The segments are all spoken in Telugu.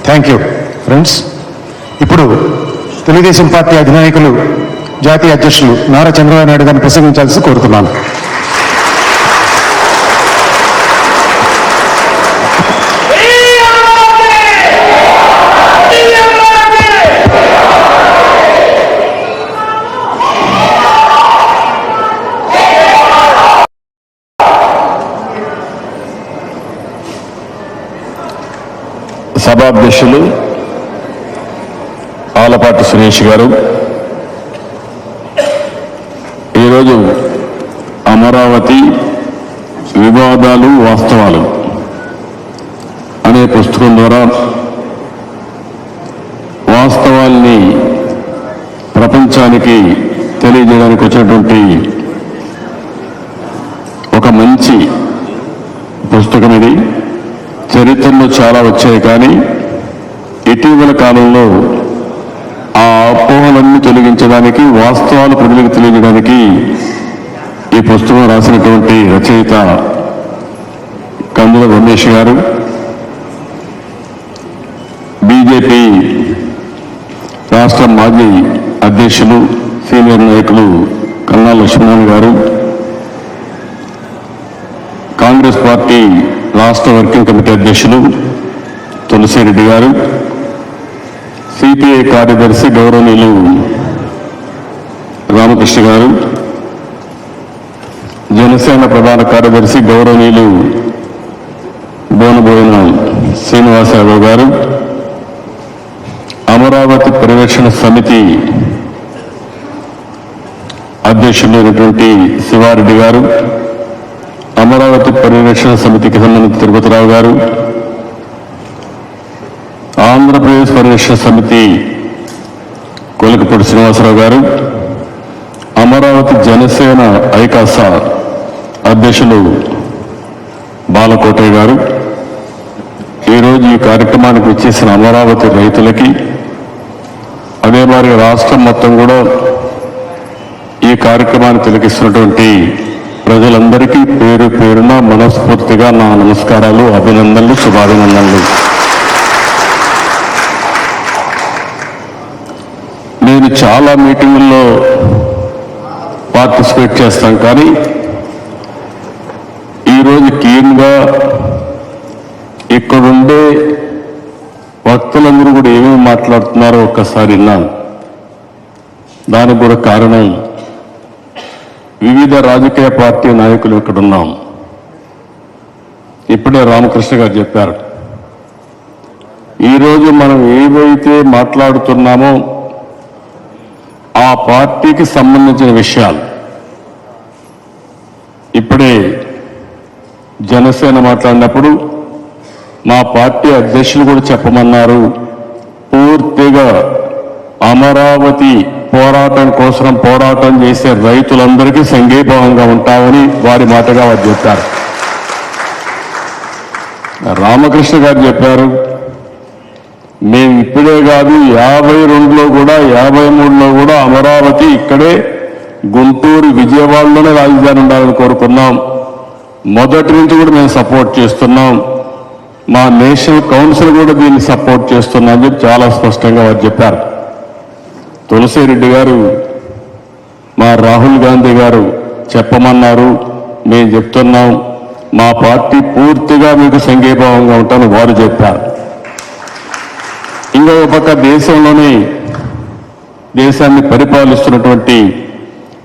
Thank you friends. ఇప్పుడు తెలుగుదేశం పార్టీ అధినాయకులు జాతీయ అధ్యక్షులు నారా చంద్రబాబు నాయుడు గారిని ప్రసంగించాల్సి కోరుతున్నాను. సభాధ్యక్షులు ఆలపాటి సురేష్ గారు, ఈరోజు అమరావతి వివాదాలు వాస్తవాలు అనే పుస్తకం ద్వారా వాస్తవాల్ని ప్రపంచానికి తెలియజేయడానికి వచ్చినటువంటి ఒక మంచి పుస్తకం ఇది. చరిత్రలో చాలా వచ్చాయి, కానీ ఇటీవల కాలంలో ఆ అపోహలన్నీ తొలగించడానికి, వాస్తవాలు ప్రజలకు తెలియజేయడానికి ఈ పుస్తకం రాసినటువంటి రచయిత కందుల రమేష్ గారు, బీజేపీ రాష్ట్ర మాజీ అధ్యక్షులు సీనియర్ నాయకులు కన్నా లక్ష్మణ్ గారు, కాంగ్రెస్ పార్టీ రాష్ట్ర వర్కింగ్ కమిటీ అధ్యక్షులు తులసిరెడ్డి గారు, సిపిఐ కార్యదర్శి గౌరవనీయులు రామకృష్ణ గారు, జనసేన ప్రధాన కార్యదర్శి గౌరవనీయులు బోనబోయిన శ్రీనివాసరావు గారు, అమరావతి పరిరక్షణ సమితి అధ్యక్షులైనటువంటి శివారెడ్డి గారు, అమరావతి పరిరక్షణ సమితికి సంబంధించిన తిరుపతిరావు గారు, ఆంధ్రప్రదేశ్ పరిరక్షణ సమితి కొలికపూడి శ్రీనివాసరావు గారు, అమరావతి జనసేన ఐకాస అధ్యక్షులు బాలకోటయ్య గారు, ఈరోజు ఈ కార్యక్రమానికి వచ్చేసిన అమరావతి రైతులకి, అదే మరి రాష్ట్రం మొత్తం కూడా ఈ కార్యక్రమాన్ని తిలకిస్తున్నటువంటి ప్రజలందరికీ పేరు పేరున మనస్ఫూర్తిగా నా నమస్కారాలు, అభినందనలు, శుభాభినందనలు. నేను చాలా మీటింగుల్లో పార్టిసిపేట్ చేస్తాం, కానీ ఈరోజు కీన్గా ఇక్కడుండే వక్తలందరూ కూడా ఏమేమి మాట్లాడుతున్నారో ఒక్కసారి విన్నాను. దానికి కూడా కారణం వివిధ రాజకీయ పార్టీ నాయకులు ఇక్కడున్నాం. ఇప్పుడే రామకృష్ణ గారు చెప్పారు, ఈరోజు మనం ఏవైతే మాట్లాడుతున్నామో ఆ పార్టీకి సంబంధించిన విషయాలు. ఇప్పుడే జనసేన మాట్లాడినప్పుడు మా పార్టీ అధ్యక్షులు కూడా చెప్పమన్నారు, పూర్తిగా అమరావతి పోరాటం కోసం పోరాటం చేసే రైతులందరికీ సంఘీభావంగా ఉంటామని వారి మాటగా వారు చెప్పారు. రామకృష్ణ గారు చెప్పారు, మేము ఇప్పుడే కాదు 52లో కూడా 53లో కూడా అమరావతి ఇక్కడే గుంటూరు విజయవాడలోనే రాజధాని ఉండాలని కోరుకున్నాం. మొదటి నుంచి కూడా మేము సపోర్ట్ చేస్తున్నాం. మా నేషనల్ కౌన్సిల్ కూడా దీన్ని సపోర్ట్ చేస్తున్నాం అని చెప్పి చాలా స్పష్టంగా వారు చెప్పారు. తులసిరెడ్డి గారు, మా రాహుల్ గాంధీ గారు చెప్పమన్నారు, మేము చెప్తున్నాం, మా పార్టీ పూర్తిగా మీకు సంఘీభావంగా ఉంటామని వారు చెప్పారు. ఇంకో పక్క దేశాన్ని పరిపాలిస్తున్నటువంటి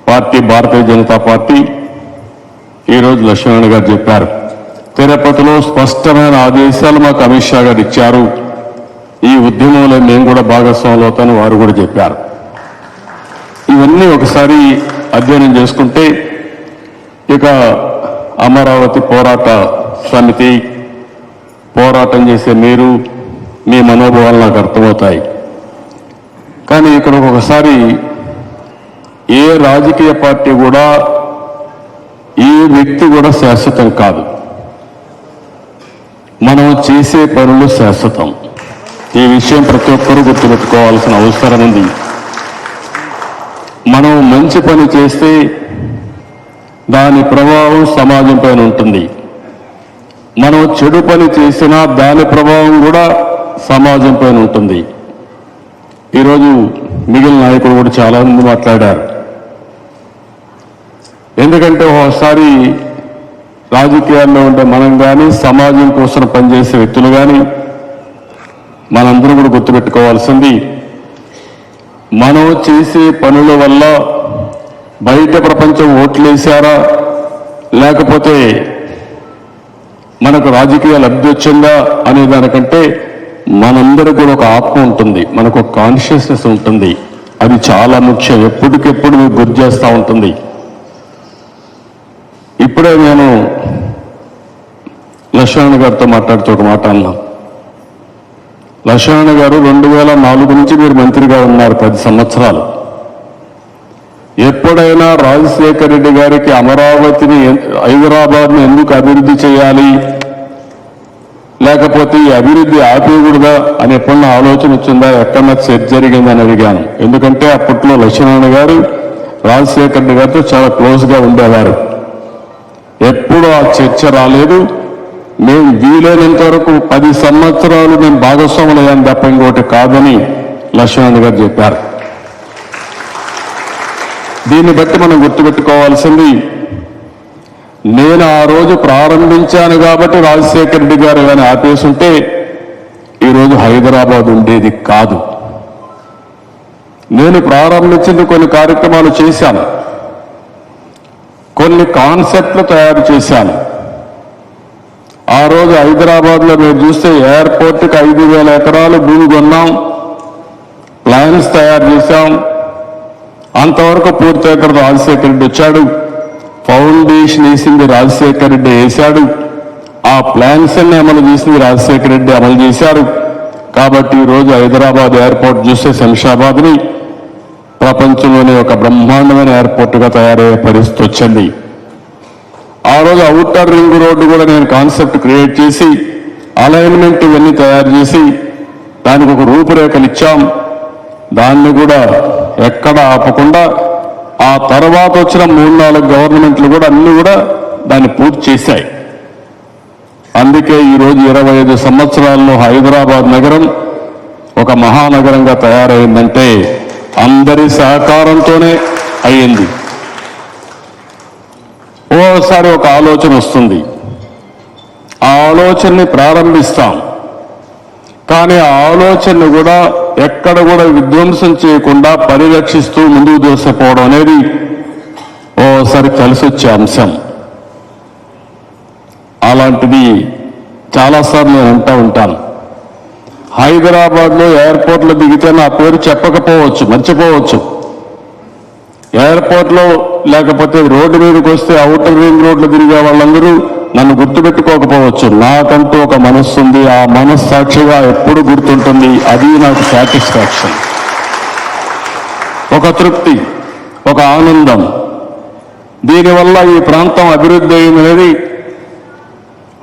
పార్టీ భారతీయ జనతా పార్టీ ఈరోజు లక్ష్మణ్ గారు చెప్పారు, తిరుపతిలో స్పష్టమైన ఆదేశాలు మాకు అమిత్ షా గారు ఇచ్చారు, ఈ ఉద్యమంలో మేము కూడా భాగస్వాములు అవుతామని వారు కూడా చెప్పారు. ఇవన్నీ ఒకసారి అధ్యయనం చేసుకుంటే ఇక అమరావతి పోరాట సమితి పోరాటం చేసే మీరు, మీ మనోభావాలు నాకు అర్థమవుతాయి. కానీ ఇక్కడ ఒకసారి ఏ రాజకీయ పార్టీ కూడా, ఏ వ్యక్తి కూడా శాశ్వతం కాదు. మనం చేసే పనులు శాశ్వతం. ఈ విషయం ప్రతి ఒక్కరూ గుర్తుపెట్టుకోవాల్సిన అవసరం ఉంది. మనం మంచి పని చేస్తే దాని ప్రభావం సమాజం పైన ఉంటుంది. మనం చెడు పని చేసినా దాని ప్రభావం కూడా సమాజం పైన ఉంటుంది. ఈరోజు మిగిలిన నాయకులు కూడా చాలా మంది మాట్లాడారు. ఎందుకంటే ఒకసారి రాజకీయాల్లో ఉండే మనం కానీ సమాజం కోసం పనిచేసే వ్యక్తులు కానీ మనందరూ కూడా గుర్తుపెట్టుకోవాల్సింది, మనం చేసే పనుల వల్ల బయట ప్రపంచం ఓట్లేశారా లేకపోతే మనకు రాజకీయ లబ్ధి వచ్చిందా అనే దానికంటే మనందరికీ కూడా ఒక ఆత్మ ఉంటుంది, మనకు ఒక కాన్షియస్నెస్ ఉంటుంది. అది చాలా ముఖ్యం, ఎప్పటికెప్పుడు గుర్తు చేస్తూ ఉంటుంది. ఇప్పుడే నేను లక్ష్మణ్ గారితో మాట్లాడుతూ ఒక మాట అన్నా. లక్ష్మణ్ గారు 2004 నుంచి మీరు మంత్రిగా ఉన్నారు 10 సంవత్సరాలు. ఎప్పుడైనా రాజశేఖర రెడ్డి గారికి అమరావతిని హైదరాబాద్ని ఎందుకు అభివృద్ధి చేయాలి లేకపోతే ఈ అభివృద్ధి ఆపేయకూడదా అని ఎప్పుడన్నా ఆలోచన వచ్చిందా, ఎక్కడన్నా చర్చ జరిగిందని అడిగాను. ఎందుకంటే అప్పట్లో లక్ష్మణ్ గారు రాజశేఖర రెడ్డి గారితో చాలా క్లోజ్గా ఉండేవారు. ఎప్పుడు ఆ చర్చ రాలేదు. మేము వీలైనంత వరకు 10 సంవత్సరాలు మేము భాగస్వాములయ్యాను తప్ప ఇంకోటి కాదని లక్ష్మణ్ గారు చెప్పారు. దీన్ని బట్టి మనం గుర్తుపెట్టుకోవాల్సింది, నేను ఆ రోజు ప్రారంభించాను కాబట్టి రాజశేఖర రెడ్డి గారు కానీ ఆపేసుంటే ఈరోజు హైదరాబాద్ ఉండేది కాదు. నేను ప్రారంభించిన కొన్ని కార్యక్రమాలు చేశాను, కొన్ని కాన్సెప్ట్లు తయారు చేశాను. ఆ రోజు హైదరాబాద్లో మీరు చూస్తే ఎయిర్పోర్ట్కి 5,000 ఎకరాలు భూమి కొన్నాం, ప్లాన్స్ తయారు చేశాం. అంతవరకు పూర్తయిన తర్వాత రాజశేఖర రెడ్డి వచ్చాడు, ఫౌండేషన్ వేసింది రాజశేఖర రెడ్డి వేశాడు, ఆ ప్లాన్స్ అన్ని అమలు చేసింది రాజశేఖర రెడ్డి అమలు చేశారు. కాబట్టి ఈరోజు హైదరాబాద్ ఎయిర్పోర్ట్ చూస్తే శంషాబాద్ని ప్రపంచంలోనే ఒక బ్రహ్మాండమైన ఎయిర్పోర్ట్గా తయారయ్యే పరిస్థితి వచ్చింది. ఆ రోజు ఔటర్ రింగ్ రోడ్డు కూడా నేను కాన్సెప్ట్ క్రియేట్ చేసి అలైన్మెంట్ ఇవన్నీ తయారు చేసి దానికి ఒక రూపురేఖలు ఇచ్చాం. దాన్ని కూడా ఎక్కడ ఆపకుండా ఆ తర్వాత వచ్చిన 3-4 గవర్నమెంట్లు కూడా అన్ని కూడా దాన్ని పూర్తి చేశాయి. అందుకే ఈరోజు 25 సంవత్సరాల్లో హైదరాబాద్ నగరం ఒక మహానగరంగా తయారైందంటే అందరి సహకారంతోనే అయ్యింది. ఓసారి ఒక ఆలోచన వస్తుంది, ఆ ఆలోచనని ప్రారంభిస్తాం, కానీ ఆ ఆలోచనను కూడా ఎక్కడ కూడా విధ్వంసం చేయకుండా పరిరక్షిస్తూ ముందుకు దూసుకుపోవడం అనేది ఓసారి కలిసి వచ్చే అంశం. అలాంటిది చాలాసార్లు నేను అంటూ ఉంటాను. హైదరాబాద్లో ఎయిర్పోర్ట్లో దిగితే నా పేరు చెప్పకపోవచ్చు, మర్చిపోవచ్చు. ఎయిర్పోర్ట్లో లేకపోతే రోడ్డు మీదకి వస్తే ఔటర్ రింగ్ రోడ్లు తిరిగే వాళ్ళందరూ నన్ను గుర్తుపెట్టుకోకపోవచ్చు. నాకంటూ ఒక మనస్సు ఉంది, ఆ మనస్సాక్షిగా ఎప్పుడు గుర్తుంటుంది. అది నాకు సాటిస్ఫాక్షన్, ఒక తృప్తి, ఒక ఆనందం. దీనివల్ల ఈ ప్రాంతం అభివృద్ధి అయిందనేది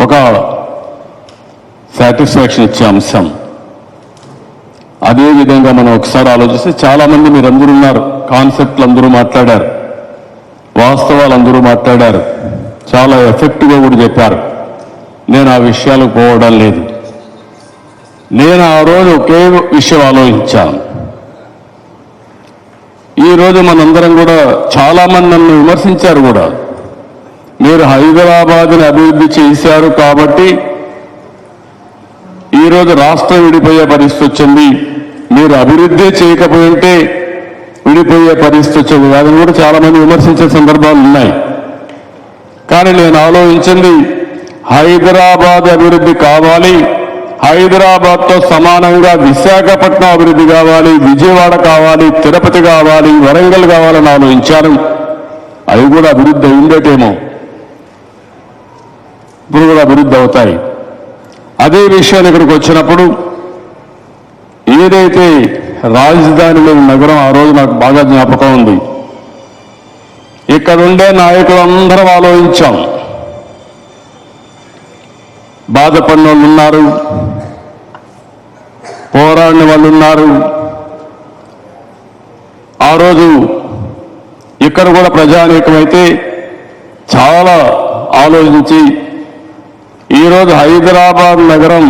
ఒక సాటిస్ఫాక్షన్ ఇచ్చే అంశం. అదేవిధంగా మనం ఒకసారి ఆలోచిస్తే చాలామంది మీరందరూ ఉన్నారు, కాన్సెప్ట్లు అందరూ మాట్లాడారు, వాస్తవాలు అందరూ మాట్లాడారు, చాలా ఎఫెక్టివ్గా కూడా చెప్పారు. నేను ఆ విషయాలకు పోవడం లేదు. నేను ఆ రోజు ఒకే విషయం ఆలోచించాను. ఈరోజు మనందరం కూడా చాలామంది నన్ను విమర్శించారు కూడా, మీరు హైదరాబాద్ని అభివృద్ధి చేశారు కాబట్టి ఈరోజు రాష్ట్రం విడిపోయే పరిస్థితి వచ్చింది, మీరు అభివృద్ధి చేయకపోయింటే విడిపోయే పరిస్థితి వచ్చింది కాదని కూడా చాలామంది విమర్శించే సందర్భాలు ఉన్నాయి. కానీ నేను ఆలోచించింది, హైదరాబాద్ అభివృద్ధి కావాలి, హైదరాబాద్తో సమానంగా విశాఖపట్నం అభివృద్ధి కావాలి, విజయవాడ కావాలి, తిరుపతి కావాలి, వరంగల్ కావాలని ఆలోచించాను. అవి కూడా అభివృద్ధి అయిందేటేమో, ఇప్పుడు కూడా అభివృద్ధి అవుతాయి. అదే విషయాలు ఇక్కడికి వచ్చినప్పుడు ఏదైతే రాజధానిలో నగరం ఆ రోజు నాకు బాగా జ్ఞాపకం ఉంది. ఇక్కడుండే నాయకులందరం ఆలోచించాం. బాధపడిన వాళ్ళు ఉన్నారు, పోరాడిన వాళ్ళు ఉన్నారు. ఆ రోజు ఇక్కడ కూడా ప్రజానీకమైతే చాలా ఆలోచించి ఈరోజు హైదరాబాద్ నగరం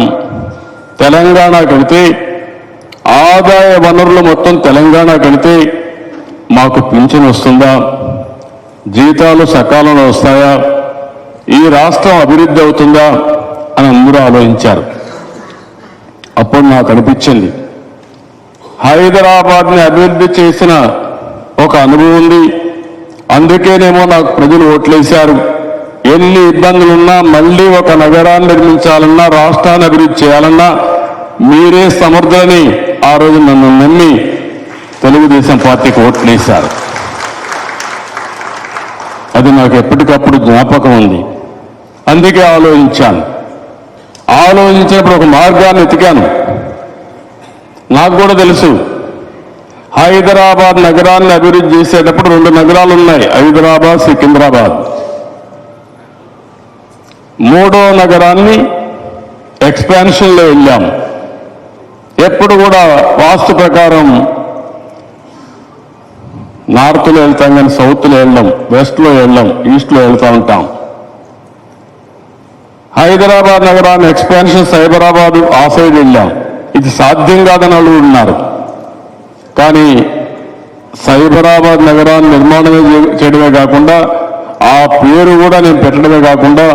తెలంగాణ కడితే ఆదాయ వనరులు మొత్తం తెలంగాణ కడితే మాకు పింఛన్ వస్తుందా, జీతాలు సకాలంలో వస్తాయా, ఈ రాష్ట్రం అభివృద్ధి అవుతుందా అని అందరూ ఆలోచించారు. అప్పుడు నాకు అనిపించింది హైదరాబాద్ని అభివృద్ధి చేసిన ఒక అనుభవం ఉంది, అందుకేనేమో నాకు ప్రజలు ఓట్లేశారు. ఎన్ని ఇబ్బందులున్నా మళ్ళీ ఒక నగరాన్ని నిర్మించాలన్నా, రాష్ట్రాన్ని అభివృద్ధి చేయాలన్నా మీరే సమర్థులని ఆ రోజు నన్ను నమ్మి తెలుగుదేశం పార్టీకి ఓట్లేశారు. అది నాకు ఎప్పటికప్పుడు జ్ఞాపకం ఉంది. అందుకే ఆలోచించినప్పుడు ఒక మార్గాన్ని ఎతికాను. నాకు కూడా తెలుసు హైదరాబాద్ నగరాన్ని అభివృద్ధి చేసేటప్పుడు 2 నగరాలు ఉన్నాయి, హైదరాబాద్, సికింద్రాబాద్. 3వ నగరాన్ని ఎక్స్పాన్షన్లో వెళ్ళాం. ఎప్పుడు కూడా వాస్తు ప్రకారం నార్త్లో వెళ్తాం కానీ సౌత్లో వెళ్ళాం, వెస్ట్లో వెళ్ళాం, ఈస్ట్లో వెళ్తూ ఉంటాం. హైదరాబాద్ నగరాన్ని ఎక్స్పాన్షన్ సైబరాబాద్ ఆ సైడ్ వెళ్ళాం. ఇది సాధ్యం కాదని వాళ్ళు ఉన్నారు. కానీ సైబరాబాద్ నగరాన్ని నిర్మాణమే చేయడమే కాకుండా ఆ పేరు కూడా నేను పెట్టడమే కాకుండా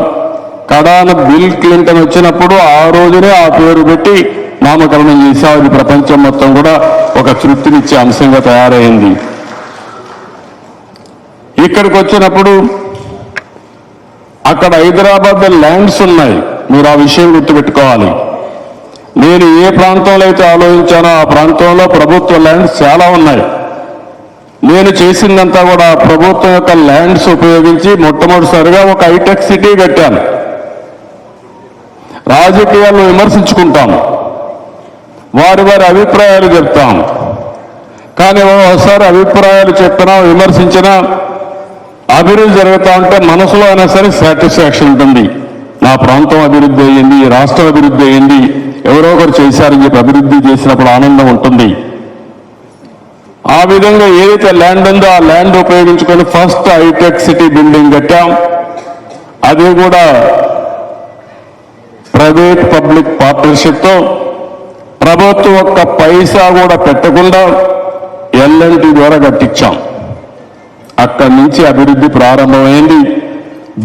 కడాన బిల్ క్లింటన్ వచ్చినప్పుడు ఆ రోజునే ఆ పేరు పెట్టి నామకరణం చేశాం. అది ప్రపంచం మొత్తం కూడా ఒక తృప్తినిచ్చే అంశంగా తయారైంది. ఇక్కడికి వచ్చినప్పుడు అక్కడ హైదరాబాద్ ల్యాండ్స్ ఉన్నాయి, మీరు ఆ విషయం గుర్తుపెట్టుకోవాలి. నేను ఏ ప్రాంతంలో అయితే ఆలోచించానో ఆ ప్రాంతంలో ప్రభుత్వ ల్యాండ్స్ చాలా ఉన్నాయి. నేను చేసిందంతా కూడా ప్రభుత్వం యొక్క ల్యాండ్స్ ఉపయోగించి మొట్టమొదటిసారిగా ఒక హైటెక్ సిటీ కట్టాను. రాజకీయాలను విమర్శించుకుంటాం, వారి అభిప్రాయాలు చెప్తాం. కానీ ఒకసారి అభిప్రాయాలు చెప్పినా విమర్శించినా అభివృద్ధి జరుగుతా ఉంటే మనసులో అయినా సరే సాటిస్ఫాక్షన్ ఉంటుంది. నా ప్రాంతం అభివృద్ధి అయ్యింది, రాష్ట్రం అభివృద్ధి అయ్యింది, ఎవరో ఒకరు చేశారని చెప్పి అభివృద్ధి చేసినప్పుడు ఆనందం ఉంటుంది. ఆ విధంగా ఏదైతే ల్యాండ్ ఉందో ఆ ల్యాండ్ ఉపయోగించుకొని ఫస్ట్ హైటెక్ సిటీ బిల్డింగ్ కట్టాం. అది కూడా ప్రైవేట్ పబ్లిక్ పార్ట్నర్షిప్తో ప్రభుత్వం ఒక్క పైసా కూడా పెట్టకుండా ఎల్ఎన్టీ ద్వారా కట్టించాం. అక్కడి నుంచి అభివృద్ధి ప్రారంభమైంది.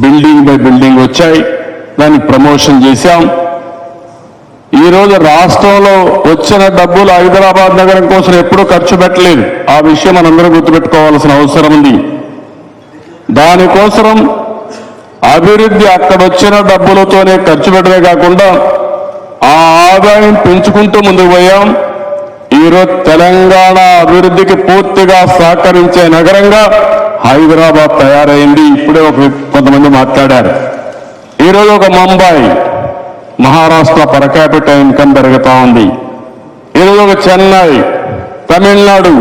బిల్డింగ్ బై బిల్డింగ్ వచ్చాయి, దాన్ని ప్రమోషన్ చేశాం. ఈరోజు రాష్ట్రంలో వచ్చిన డబ్బులు హైదరాబాద్ నగరం కోసం ఎప్పుడూ ఖర్చు పెట్టలేదు. ఆ విషయం మనందరూ గుర్తుపెట్టుకోవాల్సిన అవసరం ఉంది. దానికోసం అభివృద్ధి అక్కడొచ్చిన డబ్బులతోనే ఖర్చు పెట్టడమే కాకుండా ఆ ఆదాయం పెంచుకుంటూ ముందుకు పోయాం. ఈరోజు తెలంగాణ అభివృద్ధికి పూర్తిగా సహకరించే నగరంగా హైదరాబాద్ తయారైంది. ఇప్పుడే కొంతమంది మాట్లాడారు. ఈరోజు ఒక Mumbai, Maharashtra per capital income పెరుగుతూ ఉంది. ఈరోజు ఒక చెన్నై, తమిళనాడు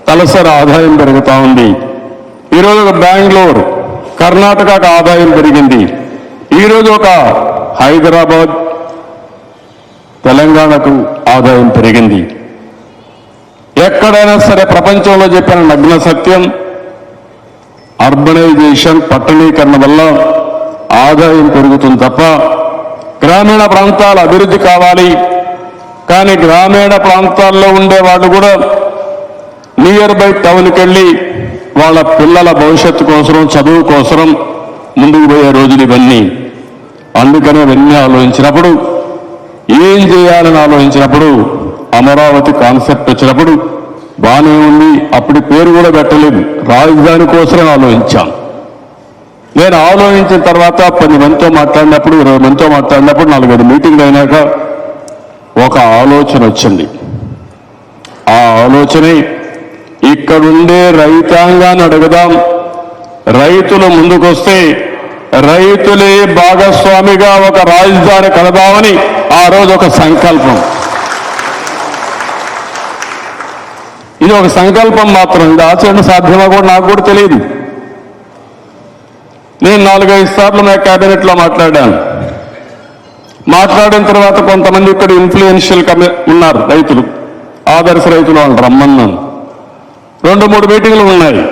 తలసరి ఆదాయం పెరుగుతూ ఉంది. ఈరోజు ఒక బెంగళూరు, కర్ణాటకకు ఆదాయం పెరిగింది. ఈరోజు ఒక హైదరాబాద్, తెలంగాణకు ఆదాయం పెరిగింది. ఎక్కడైనా సరే ప్రపంచంలో చెప్పిన నగ్న సత్యం, అర్బనైజేషన్, పట్టణీకరణ వల్ల ఆదాయం పెరుగుతుంది తప్ప గ్రామీణ ప్రాంతాల అభివృద్ధి కావాలి. కానీ గ్రామీణ ప్రాంతాల్లో ఉండే వాళ్ళు కూడా నియర్ బై టౌన్కి వెళ్ళి వాళ్ళ పిల్లల భవిష్యత్తు కోసం, చదువు కోసం ముందుకు పోయే రోజులు ఇవన్నీ. అందుకనే ఇవన్నీ ఆలోచించినప్పుడు, ఏం చేయాలని ఆలోచించినప్పుడు అమరావతి కాన్సెప్ట్ వచ్చినప్పుడు బాగానే ఉంది. అప్పుడు పేరు కూడా పెట్టలేదు, రాజధాని కోసమే ఆలోచించాం. నేను ఆలోచించిన తర్వాత 10 మందితో మాట్లాడినప్పుడు, 20 మందితో మాట్లాడినప్పుడు, 4-5 మీటింగ్లు అయినాక ఒక ఆలోచన వచ్చింది. ఆ ఆలోచనే ఇక్కడుండే రైతాంగాన్ని అడుగుదాం, రైతులు ముందుకొస్తే రైతులే భాగస్వామిగా ఒక రాజధాని కడదామని ఆ రోజు ఒక సంకల్పం. ఇది ఒక సంకల్పం మాత్రం, ఇది ఆచరణ సాధ్యమా కూడా నాకు కూడా తెలియదు. నేను 4-5 సార్లు నా క్యాబినెట్లో మాట్లాడిన తర్వాత కొంతమంది ఇక్కడ ఇన్ఫ్లుయెన్షియల్ ఉన్నారు రైతులు, ఆదర్శ రైతులు, వాళ్ళు రమ్మన్నాను. 2-3 మీటింగ్లు ఉన్నాయి.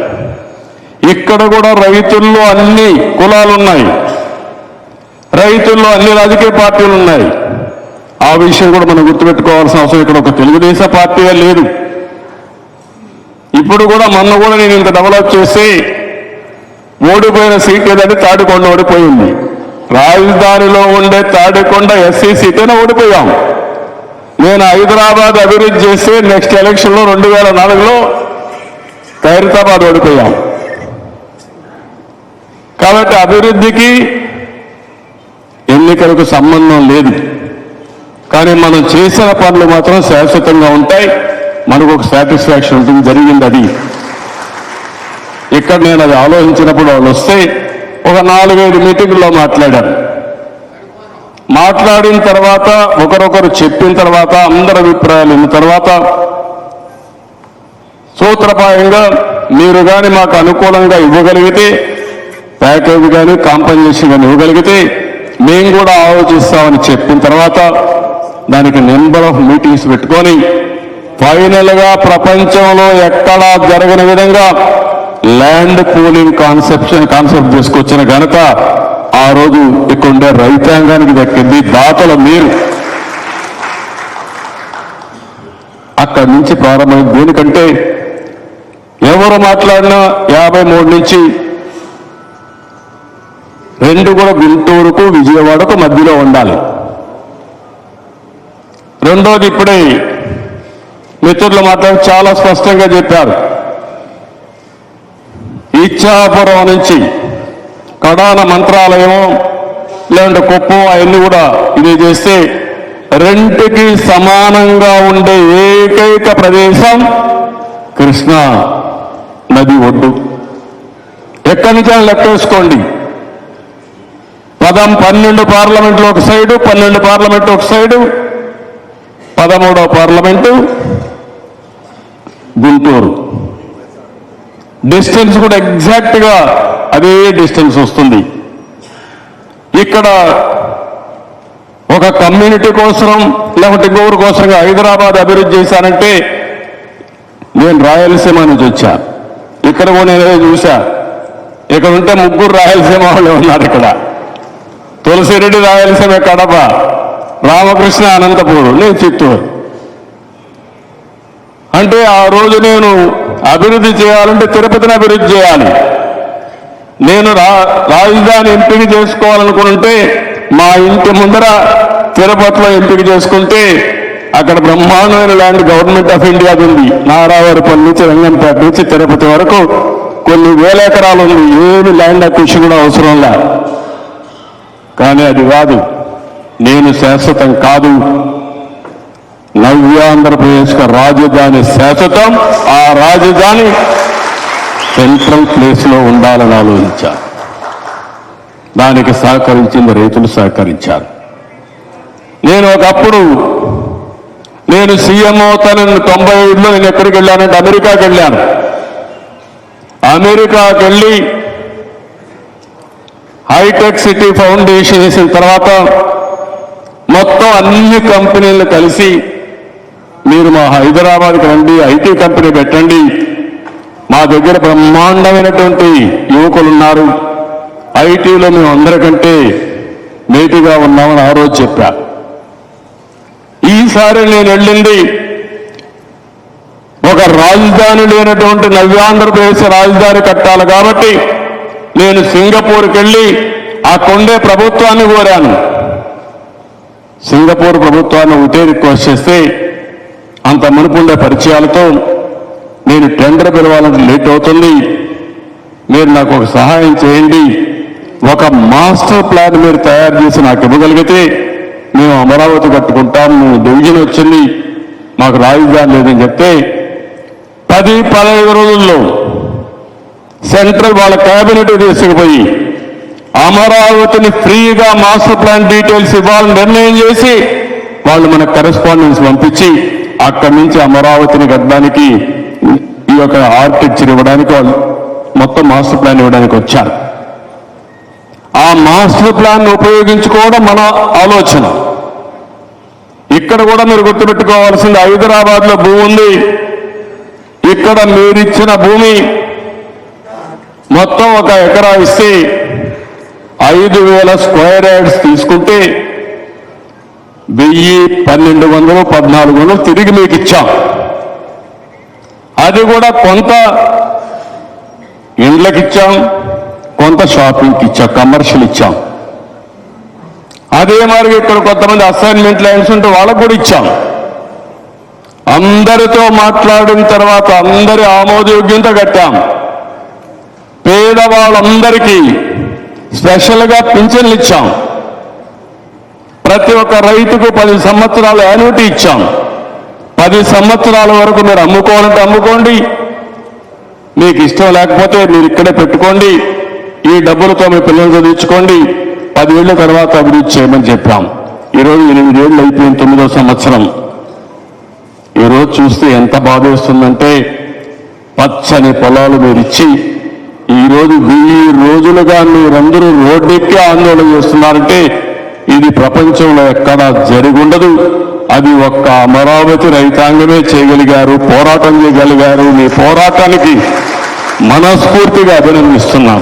ఇక్కడ కూడా రైతుల్లో అన్ని కులాలు ఉన్నాయి. రైతుల్లో అన్ని రాజకీయ పార్టీలు ఉన్నాయి. ఆ విషయం కూడా మనం గుర్తుపెట్టుకోవాల్సిన అవసరం ఇక్కడ ఒక తెలుగుదేశం పార్టీ లేదు. ఇప్పుడు కూడా మొన్న కూడా నేను ఇంత డెవలప్ చేసి ఓడిపోయిన సీట్ ఏదంటే తాడికొండ ఓడిపోయింది. రాజధానిలో ఉండే తాడికొండ ఎస్సీ సీటైనా ఓడిపోయాం. నేను హైదరాబాద్ అభివృద్ధి చేస్తే నెక్స్ట్ ఎలక్షన్లో 2004లో ఖైరతాబాద్ ఓడిపోయాం. కాబట్టి అభివృద్ధికి ఎన్నికలకు సంబంధం లేదు. కానీ మనం చేసిన పనులు మాత్రం శాశ్వతంగా ఉంటాయి. మనకు ఒక సాటిస్ఫాక్షన్ ఉంటుంది. జరిగింది అది. ఇక్కడ నేను అది ఆలోచించినప్పుడు వాళ్ళు వస్తే ఒక 4-5 మీటింగుల్లో మాట్లాడాను. మాట్లాడిన తర్వాత ఒకరొకరు చెప్పిన తర్వాత అందరి అభిప్రాయాలు విన్న తర్వాత సూత్రప్రాయంగా మీరు కానీ మాకు అనుకూలంగా ఇవ్వగలిగితే ప్యాకేజ్ కానీ కాంపన్సేషన్ కానీ ఇవ్వగలిగితే మేము కూడా ఆలోచిస్తామని చెప్పిన తర్వాత దానికి నెంబర్ ఆఫ్ మీటింగ్స్ పెట్టుకొని ఫైనల్గా ప్రపంచంలో ఎక్కడా జరగని విధంగా ల్యాండ్ పూలింగ్ కాన్సెప్ట్ తీసుకొచ్చిన ఘనత ఆ రోజు ఇక్కడుండే రైతాంగానికి దక్కింది. దాతలు మీరు అక్కడి నుంచి ప్రారంభమైంది. దేనికంటే ఎవరు మాట్లాడినా 53 నుంచి 2 కూడా గుంటూరుకు విజయవాడకు మధ్యలో ఉండాలి. రెండోది ఇప్పుడే మిత్రులు మాట్లాడి చాలా స్పష్టంగా చెప్పారు. ఇచ్చాపురం నుంచి కడాన మంత్రాలయం లేదంటే కుప్పం అవన్నీ కూడా ఇది చేస్తే రెంటికి సమానంగా ఉండే ఏకైక ప్రదేశం కృష్ణా నది ఒడ్డు. ఎక్కడి నుంచి లెక్కేసుకోండి. 12 పార్లమెంట్లు ఒక సైడు, 12 పార్లమెంటు ఒక సైడు, 13వ పార్లమెంటు గుంటూరు. డిస్టెన్స్ కూడా ఎగ్జాక్ట్గా అదే డిస్టెన్స్ వస్తుంది. ఇక్కడ ఒక కమ్యూనిటీ కోసం లేకపోతే ఇంకొకరి కోసంగా హైదరాబాద్ అభివృద్ధి చేశానంటే నేను రాయలసీమ నుంచి వచ్చా. ఇక్కడ కూడా నేను చూసా. ఇక్కడ ఉంటే 3 రాయలసీమ వాళ్ళు ఉన్నారు. ఇక్కడ తులసిరెడ్డి రాయలసీమ కడప, రామకృష్ణ అనంతపూర్, నేను చిత్తూరు. అంటే ఆ రోజు నేను అభివృద్ధి చేయాలంటే తిరుపతిని అభివృద్ధి చేయాలి. నేను రాజధాని ఎంపిక చేసుకోవాలనుకుంటే మా ఇంటి ముందర తిరుపతిలో ఎంపిక చేసుకుంటే అక్కడ బ్రహ్మాండమైన ల్యాండ్ గవర్నమెంట్ ఆఫ్ ఇండియాది ఉంది. నారావారిపల్లి నుంచి రంగంపేట నుంచి తిరుపతి వరకు కొన్ని వేల ఎకరాలు ఉంది. ఏమి ల్యాండ్ అక్విజిషన్ కూడా అవసరం లే. కానీ అది కాదు, నేను శాశ్వతం కాదు, నవ్యాంధ్రప్రదేశ్ రాజధాని శాశ్వతం. ఆ రాజధాని సెంట్రల్ ప్లేస్ లో ఉండాలని ఆలోచించారు. దానికి సహకరించింది రైతులు సహకరించారు. నేను ఒకప్పుడు నేను సీఎం అవుతానని 95లో నేను ఎక్కడికి వెళ్ళానంటే అమెరికాకి వెళ్ళాను. అమెరికాకి వెళ్ళి హైటెక్ సిటీ ఫౌండేషన్ వేసిన తర్వాత మొత్తం అన్ని కంపెనీలను కలిసి మీరు మా హైదరాబాద్కి రండి, ఐటీ కంపెనీ పెట్టండి, మా దగ్గర బ్రహ్మాండమైనటువంటి యువకులు ఉన్నారు, ఐటీలో మేము అందరికంటే మేటిగా ఉన్నామని ఆ రోజు చెప్పా. ఈసారి నేను వెళ్ళింది ఒక రాజధాని లేనటువంటి నవ్యాంధ్రప్రదేశ్ రాజధాని కట్టాలి కాబట్టి నేను సింగపూర్కి వెళ్ళి ఆ కొండే ప్రభుత్వాన్ని కోరాను. సింగపూర్ ప్రభుత్వాన్ని ఒకటే రిక్వెస్ట్ చేస్తే అంత మునుపుండే పరిచయాలతో నేను టెండర్ పిలవాలంటే లేట్ అవుతుంది, మీరు నాకు ఒక సహాయం చేయండి, ఒక మాస్టర్ ప్లాన్ మీరు తయారు చేసి నాకు ఇవ్వగలిగితే మేము అమరావతి కట్టుకుంటాం, మేము డివిజన్ వచ్చింది, మాకు రాజధాని లేదని చెప్తే 10-15 రోజుల్లో సెంట్రల్ వాళ్ళ క్యాబినెట్ తీసుకుపోయి అమరావతిని ఫ్రీగా మాస్టర్ ప్లాన్ డీటెయిల్స్ ఇవ్వాలని నిర్ణయం చేసి వాళ్ళు మన కరెస్పాండెన్స్ పంపించి అక్కడి నుంచి అమరావతిని కట్టడానికి ఈ యొక్క ఆర్కిటెక్చర్ ఇవ్వడానికి వాళ్ళు మొత్తం మాస్టర్ ప్లాన్ ఇవ్వడానికి వచ్చారు. ఆ మాస్టర్ ప్లాన్ ఉపయోగించుకోవడం మన ఆలోచన. ఇక్కడ కూడా మీరు గుర్తుపెట్టుకోవాల్సింది, హైదరాబాద్ లో భూమి ఉంది, ఇక్కడ మీరిచ్చిన భూమి మొత్తం 1 ఎకరా ఇస్తే 5,000 స్క్వేర్ యార్డ్స్ తీసుకుంటే 1,000, 1,200, 1,400 తిరిగి మీకు ఇచ్చాం. అది కూడా కొంత ఇండ్లకి ఇచ్చాం, కొంత షాపింగ్కి ఇచ్చాం, కమర్షియల్ ఇచ్చాం. అదే మరి ఇక్కడ కొంతమంది అసైన్మెంట్ ల్యాండ్స్ ఉంటే వాళ్ళకు కూడా ఇచ్చాం. అందరితో మాట్లాడిన తర్వాత అందరి ఆమోదయోగ్యంతో కట్టాం. పేదవాళ్ళందరికీ స్పెషల్గా పింఛన్లు ఇచ్చాం. ప్రతి ఒక్క రైతుకు 10 సంవత్సరాల యాన్యుటీ ఇచ్చాం. 10 సంవత్సరాల వరకు మీరు అమ్ముకోవాలంటే అమ్ముకోండి, మీకు ఇష్టం లేకపోతే మీరు ఇక్కడే పెట్టుకోండి, ఈ డబ్బులతో మీ పిల్లలు చదివించుకోండి, 10 ఏళ్ల తర్వాత అభివృద్ధి చేయమని చెప్పాం. ఈరోజు 8 ఏళ్ళు అయిపోయింది, 9వ సంవత్సరం. ఈరోజు చూస్తే ఎంత బాధేస్తుందంటే పచ్చని పొలాలు మీరు ఇచ్చి ఈరోజు 1000 రోజులుగా మీరందరూ రోడ్డెక్కి ఆందోళన చేస్తున్నారంటే ఇది ప్రపంచంలో ఎక్కడా జరిగుండదు. అది ఒక్క అమరావతి రైతాంగమే చేయగలిగారు, పోరాటం చేయగలిగారు. మీ పోరాటానికి మనస్ఫూర్తిగా అభినందిస్తున్నాం.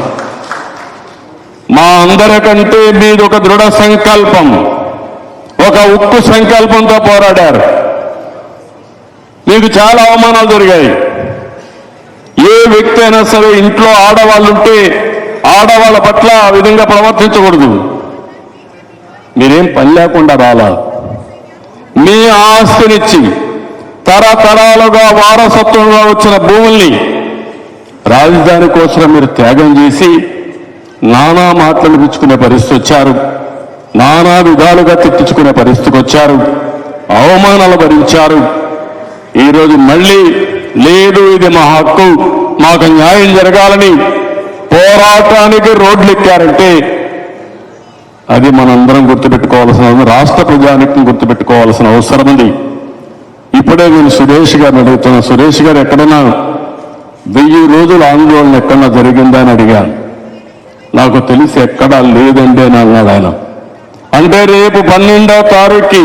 మా అందరికంటే మీది ఒక దృఢ సంకల్పం, ఒక ఉక్కు సంకల్పంతో పోరాడారు. మీకు చాలా అవమానాలు జరిగాయి. ఏ వ్యక్తి అయినా సరే ఇంట్లో ఆడవాళ్ళుంటే ఆడవాళ్ళ పట్ల ఆ విధంగా ప్రవర్తించకూడదు. మీరేం పని లేకుండా రాలా, మీ ఆస్తినిచ్చి తరతరాలుగా వారసత్వంగా వచ్చిన భూముల్ని రాజధాని కోసం మీరు త్యాగం చేసి నానా మాటలు పుచ్చుకునే పరిస్థితి వచ్చారు, నానా విధాలుగా తిట్టించుకునే పరిస్థితికి వచ్చారు, అవమానాలు భరించారు. ఈరోజు మళ్ళీ లేదు, ఇది మా హక్కు, మాకు న్యాయం జరగాలని పోరాటానికి రోడ్లు ఎక్కారంటే అది మనందరం గుర్తుపెట్టుకోవాల్సిన, రాష్ట్ర ప్రజానికం గుర్తుపెట్టుకోవాల్సిన అవసరం ఉంది. ఇప్పుడే నేను సురేష్ గారిని అడుగుతున్నా, సురేష్ గారు ఎక్కడైనా 1000 రోజుల ఆందోళన ఎక్కడన్నా జరిగిందా అని అడిగాను. నాకు తెలిసి ఎక్కడా లేదండి అని అన్నాడు ఆయన. అంటే రేపు 12వ తారీఖుకి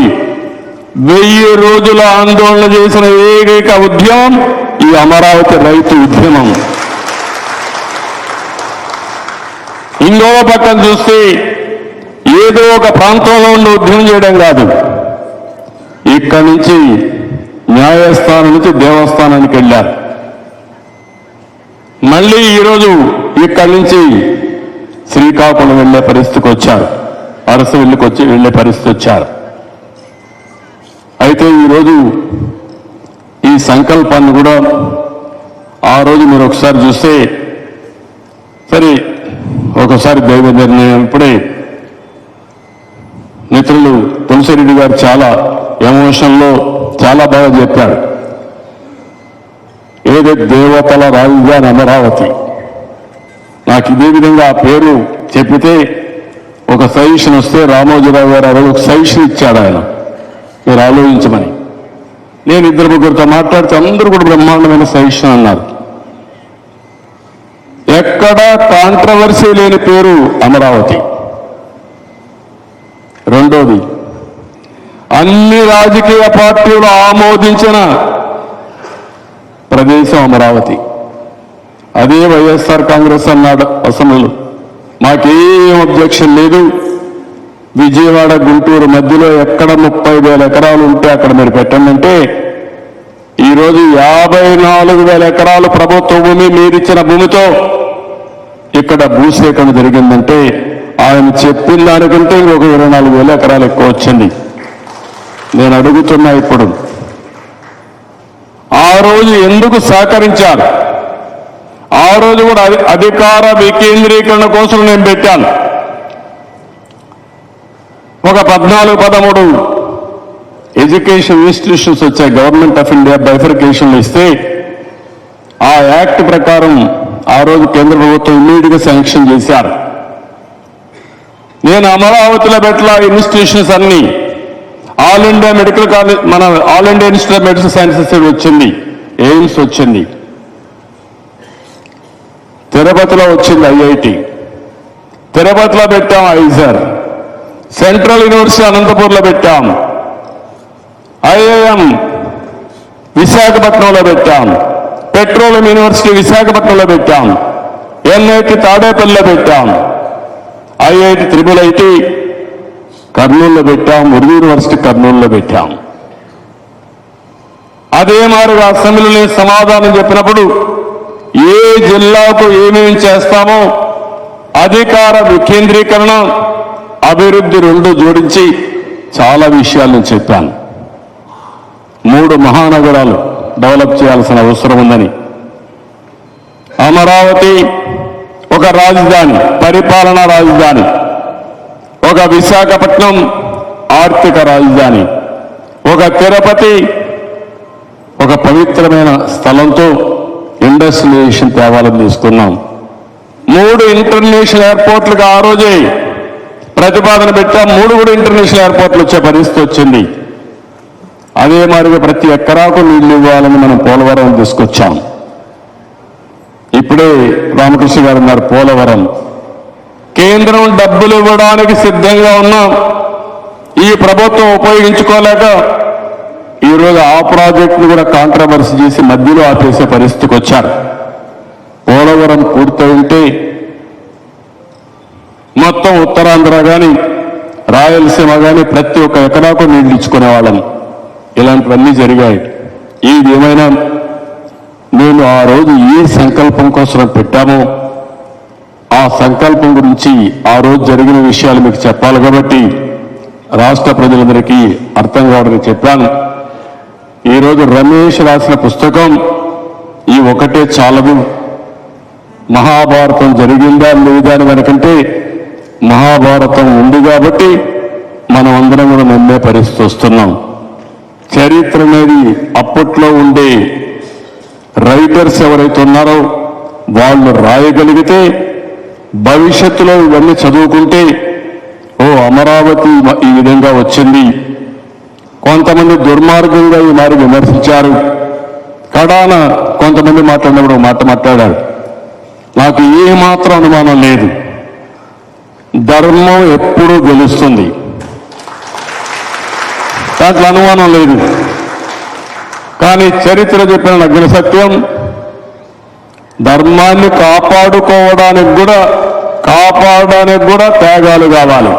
1000 రోజుల ఆందోళన చేసిన ఏకైక ఉద్యమం ఈ అమరావతి రైతు ఉద్యమం. ఇంకో పక్కన చూస్తే ఏదో ఒక ప్రాంతంలో ఉండి ఉద్యమం చేయడం కాదు, ఇక్కడి నుంచి న్యాయస్థానం నుంచి దేవస్థానానికి వెళ్ళారు. మళ్ళీ ఈరోజు ఇక్కడి నుంచి శ్రీకాకుళం వెళ్ళే పరిస్థితికి వచ్చారు, అరసు వెళ్ళే పరిస్థితి వచ్చారు. అయితే ఈరోజు ఈ సంకల్పాన్ని కూడా ఆ రోజు మీరు ఒకసారి చూస్తే సరే, ఒకసారి దైవ నిర్ణయం. ఇప్పుడే మిత్రులు తులసిరెడ్డి గారు చాలా ఎమోషన్లో చాలా బాగా చెప్పారు. ఏదో దేవతల రాజధాని అమరావతి. నాకు ఇదే విధంగా ఆ పేరు చెప్పితే ఒక సజెషన్ వస్తే రామోజీరావు గారు ఆ రోజు ఒక సజెషన్ ఇచ్చాడు ఆయన, మీరు ఆలోచించమని. నేను 2-3 మాట్లాడితే అందరూ కూడా బ్రహ్మాండమైన సజెషన్ అన్నారు. ఎక్కడా కాంట్రవర్సీ లేని పేరు అమరావతి. రెండోది, అన్ని రాజకీయ పార్టీలు ఆమోదించిన ప్రదేశం అమరావతి. అదే వైఎస్ఆర్ కాంగ్రెస్ అన్నాడు అసెంబ్లీలో, మాకేం అబ్జెక్షన్ లేదు, విజయవాడ గుంటూరు మధ్యలో ఎక్కడ 30,000 ఎకరాలు ఉంటే అక్కడ మీరు పెట్టండి అంటే ఈరోజు 54,000 ఎకరాలు ప్రభుత్వ భూమి మీరిచ్చిన భూమితో ఇక్కడ భూసేకరణ జరిగిందంటే ఆయన చెప్పిన దానికంటే ఇంకొక 24,000 ఎకరాలు ఎక్కువ వచ్చింది. నేను అడుగుతున్నా, ఇప్పుడు ఆ రోజు ఎందుకు సహకరించారు? ఆ రోజు కూడా అధికార వికేంద్రీకరణ కోసం నేను పెట్టాను. ఒక 14-13 ఎడ్యుకేషన్ ఇన్స్టిట్యూషన్స్ వచ్చాయి. గవర్నమెంట్ ఆఫ్ ఇండియా బైఫర్కేషన్లు ఇస్తే ఆ యాక్ట్ ప్రకారం ఆ రోజు కేంద్ర ప్రభుత్వం ఇమ్మీడియట్గా శాంక్షన్ చేశారు. నేను అమరావతిలో పెట్టిన ఇన్స్టిట్యూషన్స్ అన్ని ఆల్ ఇండియా మెడికల్ కాలేజ్, మన all India institute of medicine sciences వచ్చింది, ఎయిమ్స్ వచ్చింది, తిరుపతిలో వచ్చింది ఐఐటి, తిరుపతిలో పెట్టాం ఐజర్, సెంట్రల్ యూనివర్సిటీ అనంతపూర్లో పెట్టాం, ఐఐఎం విశాఖపట్నంలో పెట్టాం, పెట్రోలియం యూనివర్సిటీ విశాఖపట్నంలో పెట్టాం, ఎన్ఐటి తాడేపల్లిలో పెట్టాం. ఐఐటి త్రిబుల్ ఐటి కర్నూలులో పెట్టాం, ఉర్దూ యూనివర్సిటీ కర్నూలులో పెట్టాం. అదే మాదిరిగా అసెంబ్లీలో సమాధానం చెప్పినప్పుడు ఏ జిల్లాకు ఏమేమి చేస్తామో అధికార వికేంద్రీకరణ, అభివృద్ధి రెండు జోడించి చాలా విషయాలను చెప్పాను. 3 మహానగరాలు డెవలప్ చేయాల్సిన అవసరం ఉందని, అమరావతి ఒక రాజధాని, పరిపాలనా రాజధాని, ఒక విశాఖపట్నం ఆర్థిక రాజధాని, ఒక తిరుపతి ఒక పవిత్రమైన స్థలంతో ఇండస్ట్రియలైజేషన్ తేవాలని తీసుకున్నాం. 3 ఇంటర్నేషనల్ ఎయిర్పోర్ట్లుగా ఆ రోజే ప్రతిపాదన పెట్టాం. 3 కూడా ఇంటర్నేషనల్ ఎయిర్పోర్ట్లు వచ్చే పరిస్థితి వచ్చింది. అదే మాదిరిగా ప్రతి ఎకరాకు నీళ్లు ఇవ్వాలని మనం పోలవరం తీసుకొచ్చాం. ఇప్పుడే రామకృష్ణ గారు అన్నారు, పోలవరం కేంద్రం డబ్బులు ఇవ్వడానికి సిద్ధంగా ఉన్నాం. ఈ ప్రభుత్వం ఉపయోగించుకోలేక ఈరోజు ఆ ప్రాజెక్టును కూడా కాంట్రవర్సీ చేసి మధ్యలో ఆపేసే పరిస్థితికి వచ్చారు. పోలవరం పూర్తయింటే మొత్తం ఉత్తరాంధ్ర కానీ రాయలసీమ కానీ ప్రతి ఒక్క ఎకరాకు నీళ్లు ఇచ్చుకునే వాళ్ళం. ఇలాంటివన్నీ జరిగాయి. ఇది ఏమైనా నేను ఆ రోజు ఏ సంకల్పం కోసం పెట్టామో ఆ సంకల్పం గురించి ఆ రోజు జరిగిన విషయాలు మీకు చెప్పాలి కాబట్టి రాష్ట్ర ప్రజలందరికీ అర్థం కావడానికి చెప్పాను. ఈరోజు రమేష్ రాసిన పుస్తకం ఈ ఒకటే చాలదు. మహాభారతం జరిగిందా లేదా అని వెనకంటే మహాభారతం ఉంది కాబట్టి మనం అందరం కూడా నమ్మే పరిస్థితి వస్తున్నాం. చరిత్ర అనేది అప్పట్లో ఉండే రైటర్స్ ఎవరైతే ఉన్నారో వాళ్ళు రాయగలిగితే భవిష్యత్తులో ఇవన్నీ చదువుకుంటే ఓ అమరావతి ఈ విధంగా వచ్చింది. కొంతమంది దుర్మార్గంగా ఈ మారి విమర్శించారు. కడాన కొంతమంది మాట్లాడినప్పుడు మాట్లాడారు. నాకు ఏమాత్రం అనుమానం లేదు, ధర్మం ఎప్పుడూ గెలుస్తుంది, దాంట్లో అనుమానం లేదు. కానీ చరిత్ర చెప్పిన నగ్న సత్యం, ధర్మాన్ని కాపాడడానికి కూడా త్యాగాలు కావాలి.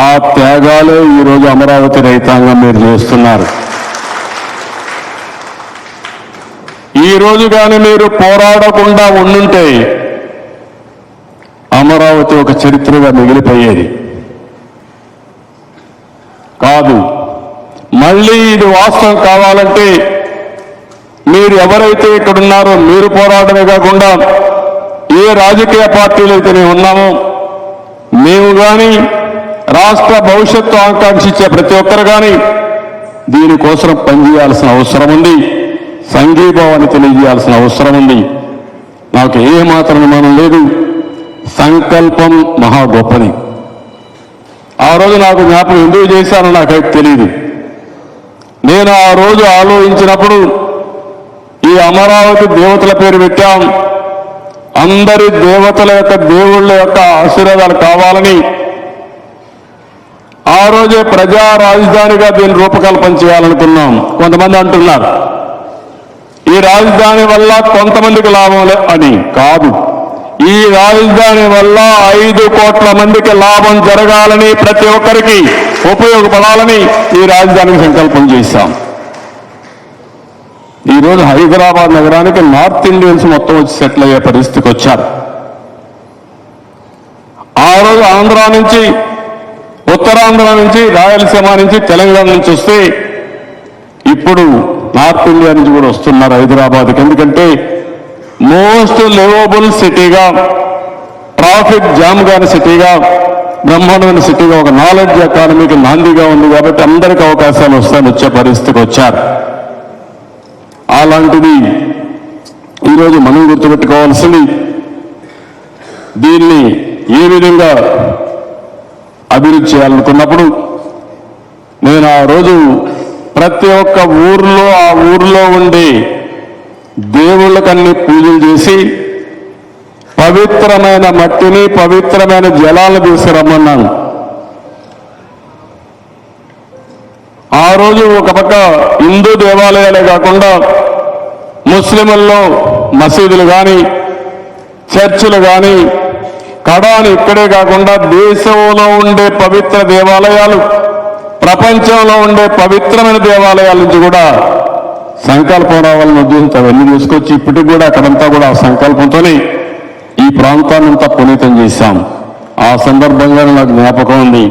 ఆ త్యాగాలే ఈరోజు అమరావతి రైతాంగం మీరు చేస్తున్నారు. ఈ రోజు కానీ మీరు పోరాడకుండా ఉండుంటే అమరావతి ఒక చరిత్రగా మిగిలిపోయేది కాదు. మళ్ళీ ఇది వాస్తవం కావాలంటే మీరు ఎవరైతే ఇక్కడున్నారో మీరు పోరాడమే కాకుండా ఏ రాజకీయ పార్టీలు అయితే మేము ఉన్నామో మేము కానీ రాష్ట్ర భవిష్యత్తు ఆకాంక్షించే ప్రతి ఒక్కరు కానీ దీనికోసం పనిచేయాల్సిన అవసరం ఉంది. సంఘీభావాన్ని తెలియజేయాల్సిన అవసరం ఉంది. నాకు ఏమాత్రం అనుమానం లేదు, సంకల్పం మహా గొప్పది. ఆ రోజు నాకు జ్ఞాపకం ఎందుకు చేశానో నాకైతే తెలియదు. నేను ఆ రోజు ఆలోచించినప్పుడు ఈ అమరావతి దేవతల పేరు పెట్టాం. అందరి దేవతల యొక్క దేవుళ్ళ యొక్క ఆశీర్వాదాలు కావాలని ఆ రోజే ప్రజా రాజధానిగా దీన్ని రూపకల్పన చేయాలనుకున్నాం. కొంతమంది అంటున్నారు ఈ రాజధాని వల్ల కొంతమందికి లాభం అని. కాదు, ఈ రాజధాని వల్ల 5 కోట్ల మందికి లాభం జరగాలని, ప్రతి ఒక్కరికి ఉపయోగపడాలని ఈ రాజధానికి సంకల్పం చేశాం. ఈరోజు హైదరాబాద్ నగరానికి నార్త్ ఇండియన్స్ మొత్తం వచ్చి సెటిల్ అయ్యే పరిస్థితికి వచ్చారు. ఆ రోజు ఆంధ్ర నుంచి, ఉత్తరాంధ్ర నుంచి, రాయలసీమ నుంచి, తెలంగాణ నుంచి వస్తే ఇప్పుడు నార్త్ ఇండియా నుంచి కూడా వస్తున్నారు హైదరాబాద్కి. ఎందుకంటే మోస్ట్ లివబుల్ సిటీగా, ట్రాఫిక్ జామ్ కాని సిటీగా, బ్రహ్మాండమైన సిటీగా, ఒక నాలెడ్జ్ ఎకానమీకి నాందిగా ఉంది కాబట్టి అందరికీ అవకాశాలు వస్తాయని వచ్చే పరిస్థితికి వచ్చారు. అలాంటిది ఈరోజు మనం గుర్తుపెట్టుకోవాల్సింది, దీన్ని ఏ విధంగా అభివృద్ధి చేయాలనుకున్నప్పుడు నేను ఆ రోజు ప్రతి ఒక్క ఊర్లో ఆ ఊర్లో ఉండే దేవుళ్ళకన్నీ పూజలు చేసి పవిత్రమైన మట్టిని, పవిత్రమైన జలాలను తీసుకురమ్మన్నాను. ఆ రోజు ఒక పక్క హిందూ దేవాలయాలే కాకుండా ముస్లింల్లో మసీదులు కానీ, చర్చిలు కానీ, కడాని ఇక్కడే కాకుండా దేశంలో ఉండే పవిత్ర దేవాలయాలు, ప్రపంచంలో ఉండే పవిత్రమైన దేవాలయాల నుంచి కూడా సంకల్పం రావాలని ఉద్దేశంతో అవన్నీ తీసుకొచ్చి ఇప్పటికి కూడా అక్కడంతా కూడా ఆ సంకల్పంతోనే ఈ ప్రాంతాన్నంతా పునీతం చేశాం. ఆ సందర్భంగా నాకు జ్ఞాపకం ఉంది,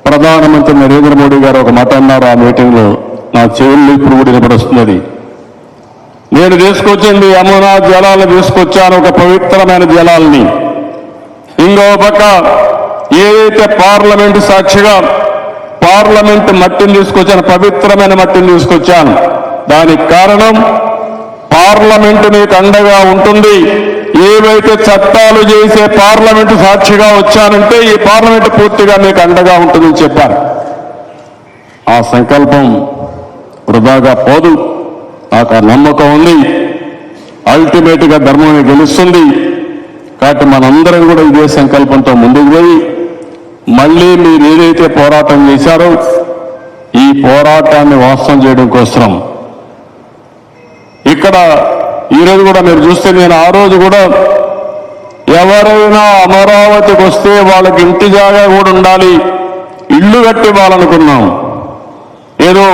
ప్రధానమంత్రి నరేంద్ర మోడీ గారు ఒక మాట అన్నారు ఆ మీటింగ్లో, నా చెవుల్లో ఇప్పుడు కూడా వినపడుస్తున్నది. నేను తీసుకొచ్చింది యమునా జలాలు తీసుకొచ్చాను, ఒక పవిత్రమైన జలాల్ని. ఇంకో పక్క ఏదైతే పార్లమెంటు సాక్షిగా పార్లమెంట్ మట్టిని తీసుకొచ్చాను, పవిత్రమైన మట్టిని తీసుకొచ్చాను. దానికి కారణం పార్లమెంటు మీకు అండగా ఉంటుంది. ఏవైతే చట్టాలు చేసే పార్లమెంటు సాక్షిగా వచ్చానంటే ఈ పార్లమెంటు పూర్తిగా మీకు అండగా ఉంటుందని చెప్పారు. ఆ సంకల్పం వృధాగా పోదు, నాకు ఆ నమ్మకం ఉంది. అల్టిమేట్ గా ధర్మం గెలుస్తుంది. కాబట్టి మనందరం కూడా ఇదే సంకల్పంతో ముందుకు పోయి మళ్ళీ మీరు ఏదైతే పోరాటం చేశారో ఈ పోరాటాన్ని వాస్తవం చేయడం కోసం ఇక్కడ ఈరోజు కూడా మీరు చూస్తే, నేను ఆ రోజు కూడా ఎవరైనా అమరావతికి వస్తే వాళ్ళకి ఇంటి జాగా కూడా ఉండాలి, ఇల్లు కట్టి ఇవ్వాలనుకున్నాం. ఏదో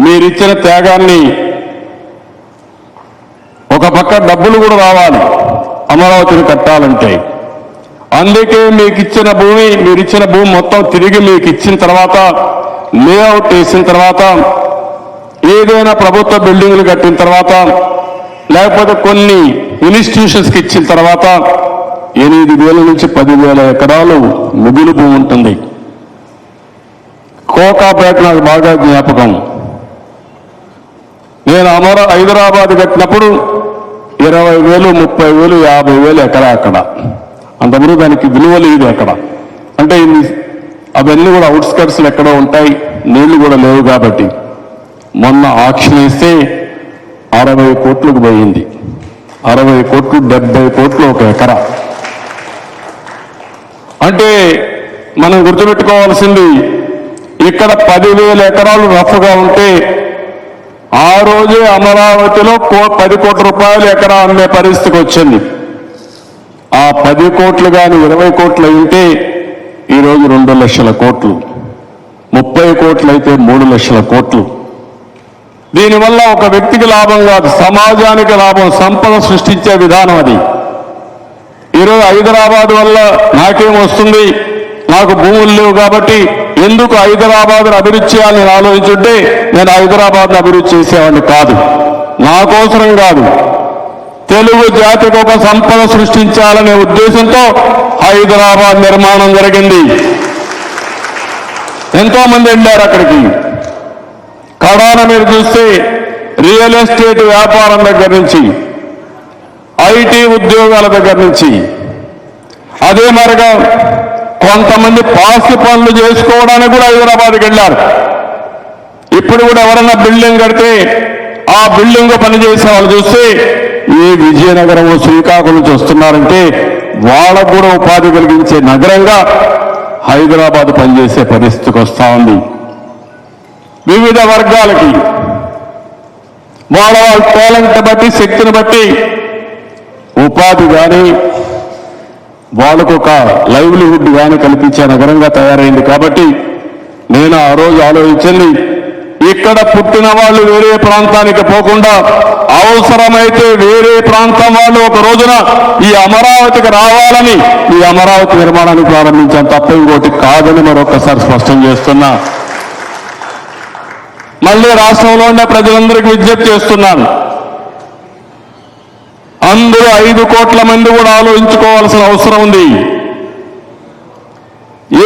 మీరిచ్చిన త్యాగాన్ని ఒక పక్క డబ్బులు కూడా రావాలి అమరావతిని కట్టాలంటే. అందుకే మీకు ఇచ్చిన భూమి, మీరిచ్చిన భూమి మొత్తం తిరిగి మీకు ఇచ్చిన తర్వాత, లేఅవుట్ వేసిన తర్వాత, ఏదైనా ప్రభుత్వ బిల్డింగ్లు కట్టిన తర్వాత, లేకపోతే కొన్ని ఇన్స్టిట్యూషన్స్కి ఇచ్చిన తర్వాత 8,000 నుంచి 10,000 ఎకరాలు మిగులు భూమి ఉంటుంది. కోకాపేట నాకు బాగా జ్ఞాపకం. నేను హైదరాబాద్ కట్టినప్పుడు 20,000, 30,000, 50,000 ఎకరా అక్కడ. అంతవరకు దానికి విలువ లేదు అక్కడ. అంటే అవన్నీ కూడా అవుట్స్కర్ట్స్లు ఎక్కడో ఉంటాయి, నీళ్లు కూడా లేవు. కాబట్టి మొన్న ఆక్షన్ వేస్తే 60 కోట్లకు పోయింది. 60 కోట్లు, 70 కోట్లు ఒక ఎకరా. అంటే మనం గుర్తుపెట్టుకోవాల్సింది, ఇక్కడ 10,000 ఎకరాలు రఫ్గా ఉంటే ఆ రోజే అమరావతిలో 10 కోట్ల రూపాయలు ఎకరా అమ్మే పరిస్థితికి వచ్చింది. ఆ 10 కోట్లు కానీ 20 కోట్లు అయితే ఈరోజు 2 లక్షల కోట్లు, 30 కోట్లు అయితే 3 లక్షల కోట్లు. దీనివల్ల ఒక వ్యక్తికి లాభం కాదు, సమాజానికి లాభం, సంపద సృష్టించే విధానం అది. ఈరోజు హైదరాబాద్ వల్ల నాకేం వస్తుంది, నాకు భూములు లేవు కాబట్టి ఎందుకు హైదరాబాద్ను అభివృద్ధి చేయాలని ఆలోచించుంటే నేను హైదరాబాద్ను అభివృద్ధి చేసేవాడిని కాదు. నా కోసరం కాదు, తెలుగు జాతికి ఒక సంపద సృష్టించాలనే ఉద్దేశంతో హైదరాబాద్ నిర్మాణం జరిగింది. ఎంతో మంది వెళ్ళారు అక్కడికి. కడాన మీరు చూస్తే రియల్ ఎస్టేట్ వ్యాపారం దగ్గర నుంచి, ఐటీ ఉద్యోగాల దగ్గర నుంచి, అదే మరిగా కొంతమంది పాసి పనులు చేసుకోవడానికి కూడా హైదరాబాద్కి వెళ్ళారు. ఇప్పుడు కూడా ఎవరన్నా బిల్డింగ్ కడితే ఆ బిల్డింగ్ పనిచేసే వాళ్ళు చూస్తే ఏ విజయనగరం, శ్రీకాకుళం నుంచి వస్తున్నారంటే వాళ్ళకు కూడా ఉపాధి కలిగించే నగరంగా హైదరాబాద్ పనిచేసే పరిస్థితికి వస్తూ ఉంది. వివిధ వర్గాలకి వాళ్ళ టాలెంట్ బట్టి, శక్తిని బట్టి ఉపాధి కానీ వాళ్ళకు ఒక లైవ్లీహుడ్ కానీ కల్పించే నగరంగా తయారైంది. కాబట్టి నేను ఆ రోజు ఆలోచించింది, ఇక్కడ పుట్టిన వాళ్ళు వేరే ప్రాంతానికి పోకుండా అవసరమైతే వేరే ప్రాంతం వాళ్ళు ఒక రోజున ఈ అమరావతికి రావాలని ఈ అమరావతి నిర్మాణాన్ని ప్రారంభించాం తప్ప ఇంకోటి కాదని మరొకసారి స్పష్టం చేస్తున్నా. మళ్ళీ రాష్ట్రంలో ఉన్న ప్రజలందరికీ విజ్ఞప్తి చేస్తున్నాను, అందరూ 5 కోట్ల మంది కూడా ఆలోచించుకోవాల్సిన అవసరం ఉంది.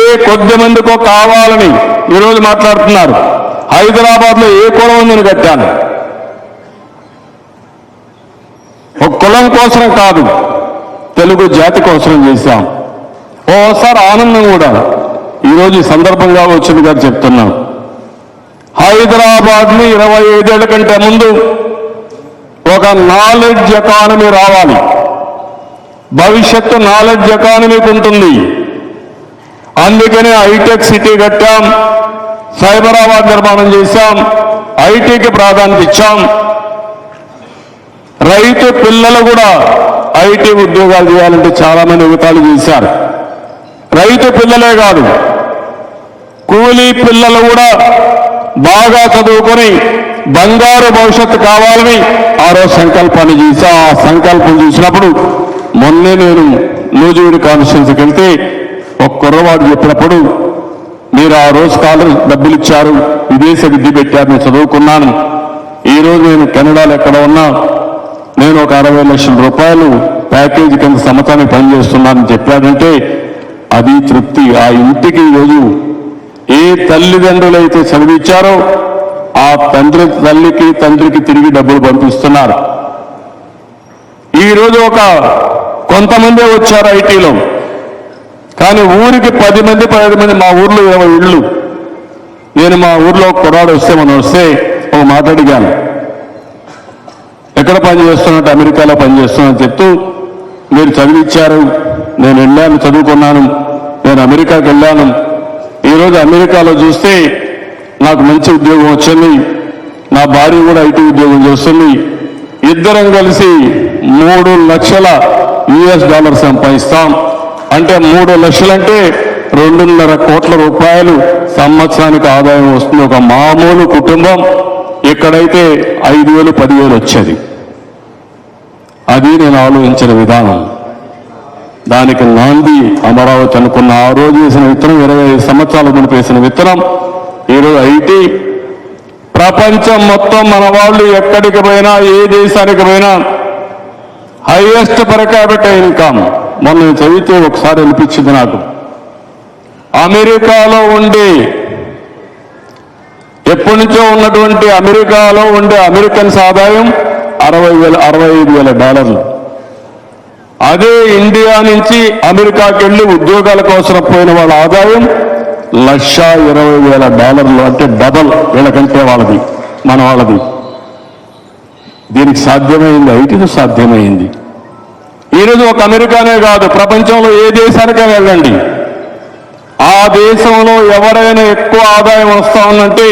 ఏ కొద్ది మందికో కావాలని ఈరోజు మాట్లాడుతున్నారు. హైదరాబాద్లో ఏ కులం ఉందని కట్టాను, ఒక కులం కోసం కాదు, తెలుగు జాతి కోసం చేశాం. ఓసారి ఆనందం కూడా ఈరోజు ఈ సందర్భంగా వచ్చింది గారు చెప్తున్నాం. హైదరాబాద్ని 25 ఏళ్ల కంటే ముందు ఒక నాలెడ్జ్ ఎకానమీ రావాలి, భవిష్యత్తు నాలెడ్జ్ ఎకానమీకి ఉంటుంది. అందుకనే హైటెక్ సిటీ కట్టాం, సైబరాబాద్ నిర్మాణం చేశాం, ఐటీకి ప్రాధాన్యత ఇచ్చాం. రైతు పిల్లలు కూడా ఐటీ ఉద్యోగాలు చేయాలంటే చాలా మంది ఎగతాళి చేశారు. రైతు పిల్లలే కాదు, కూలీ పిల్లలు కూడా బాగా చదువుకొని బంగారు భవిష్యత్తు కావాలని ఆ రోజు సంకల్పాన్ని చేశా. ఆ సంకల్పం చూసినప్పుడు మొన్నే నేను నూజివీడు కాన్స్టిట్యున్సీకి వెళ్తే ఒక కుర్రవాడు చెప్పినప్పుడు, మీరు ఆ రోజు డబ్బులు ఇచ్చారు, విదేశ విద్య పెట్టారు, నేను చదువుకున్నాను, ఈ రోజు నేను కెనడాలో ఎక్కడ ఉన్నా నేను ఒక 60 లక్షల రూపాయలు ప్యాకేజీ కింద సంవత్సరానికి పనిచేస్తున్నానని చెప్పాడంటే అది తృప్తి. ఆ ఇంటికి ఈరోజు ఏ తల్లిదండ్రులు అయితే చదివించారో ఆ తల్లికి తండ్రికి తిరిగి డబ్బులు పంపిస్తున్నారు. ఈరోజు కొంతమందే వచ్చారు ఐటీలో, కానీ ఊరికి 10 మంది 15 మంది, మా ఊర్లో 20 ఇళ్ళు. నేను మా ఊర్లో కుర్రాడు వస్తే ఒక మాట అడిగాను, ఎక్కడ పని చేస్తున్నట్టు, అమెరికాలో పనిచేస్తున్నట్టు చెప్తూ, మీరు చదివించారు, నేను వెళ్ళాను, చదువుకున్నాను, నేను అమెరికాకి వెళ్ళాను, ఈరోజు అమెరికాలో చూస్తే నాకు మంచి ఉద్యోగం వచ్చింది, నా భార్య కూడా ఐటీ ఉద్యోగం చేస్తుంది, ఇద్దరం కలిసి $3 లక్షల సంపాదిస్తాం. అంటే 3 లక్షలంటే 2.5 కోట్ల రూపాయలు సంవత్సరానికి ఆదాయం వస్తుంది ఒక మామూలు కుటుంబం. ఎక్కడైతే 5,000 10,000 వచ్చేది. అది నేను ఆలోచించిన విధానం. దానికి నాంది అమరావతి అనుకున్న. ఆ రోజు వేసిన విత్తనం 25 సంవత్సరాల ముందు వేసిన విత్తనం ఈరోజు ఐటీ. ప్రపంచం మొత్తం మన వాళ్ళు ఎక్కడికి పోయినా, ఏ దేశానికి పోయినా హైయెస్ట్ పర్ క్యాపిటల్ ఇన్కమ్. మొన్న చదివితే ఒకసారి అనిపించింది నాకు, అమెరికాలో ఉండి ఎప్పటి నుంచో ఉన్నటువంటి అమెరికాలో ఉండే అమెరికన్స్ ఆదాయం $65,000. అదే ఇండియా నుంచి అమెరికాకి వెళ్ళి ఉద్యోగాల కోసం పోయిన వాళ్ళ ఆదాయం $120,000. అంటే డబల్ వీళ్ళకంటే వాళ్ళది, మన వాళ్ళది. దీనికి సాధ్యమైంది, ఐటీకి సాధ్యమైంది. ఈరోజు ఒక అమెరికానే కాదు, ప్రపంచంలో ఏ దేశానికైనా వెళ్ళండి, ఆ దేశంలో ఎవరైనా ఎక్కువ ఆదాయం వస్తా ఉందంటే,